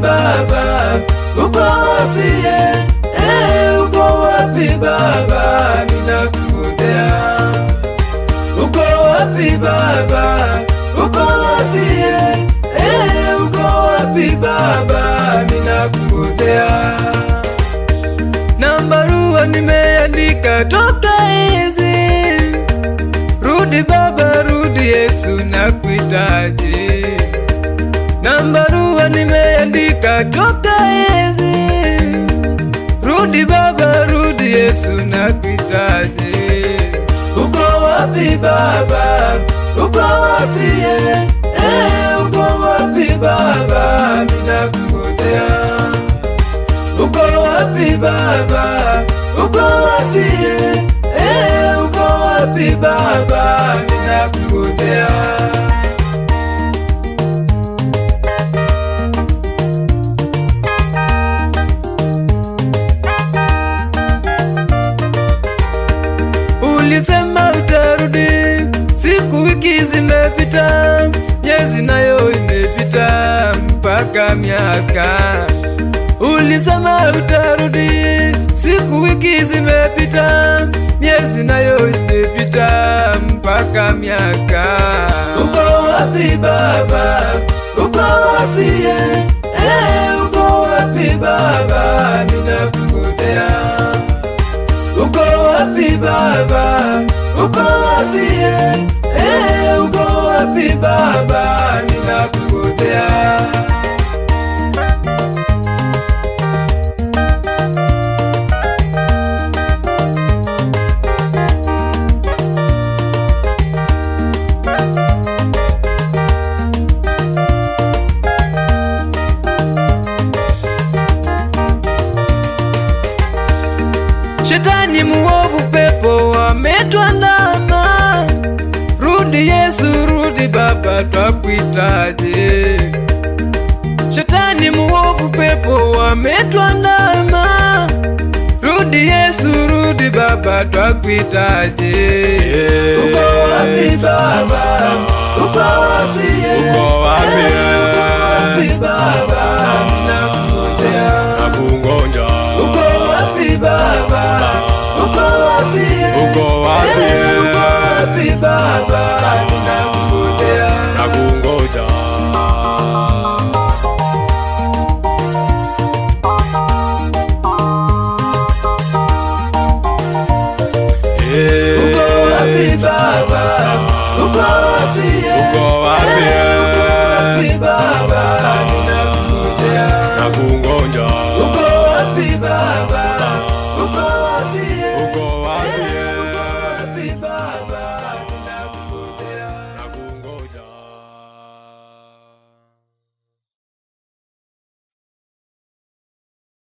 Baba, uko wapi uko wapi Baba, ninakungojea. Uko wapi Baba, uko wapi uko wapi Baba, ninakungojea. Na barua nimeandika toka hizi, rudi Baba, rudi Yesu, nakuhitaji. Na barua nimeandika toka hizi, rudi Baba, rudi Yesu, nakuhitaji. Uko wapi Baba, uko wapi uko wapi Baba, ninakungojea. Uko wapi Baba, uko wapi uko wapi Baba, ninakungojea. Ulisema utarudi, siku wiki zimepita, miezi nayo imepita, mpaka miaka. Ulisema utarudi, siku wiki zimepita, miezi nayo imepita, mpaka miaka. Uko wapi Baba, uko wapi uko wapi Baba, ninakungojea. Uko wapi Baba, uko wapi uko wapi Baba, ninakungojea. Shetani muovu, pepo wametuandama, rudi Yesu, rudi Baba, twakuhitaji. Shetani muovu, pepo wametuandama, rudi Yesu, rudi Baba, twakuhitaji. Uko wapi Baba, uko wapi uko wapi Baba, ninakungojea. Nakungoja. Uko wapi Baba, uko wapi Uko wapi Baba, ninakungojea. Nakungoja. Uko wapi Baba, uko wapi Uko wapi Baba.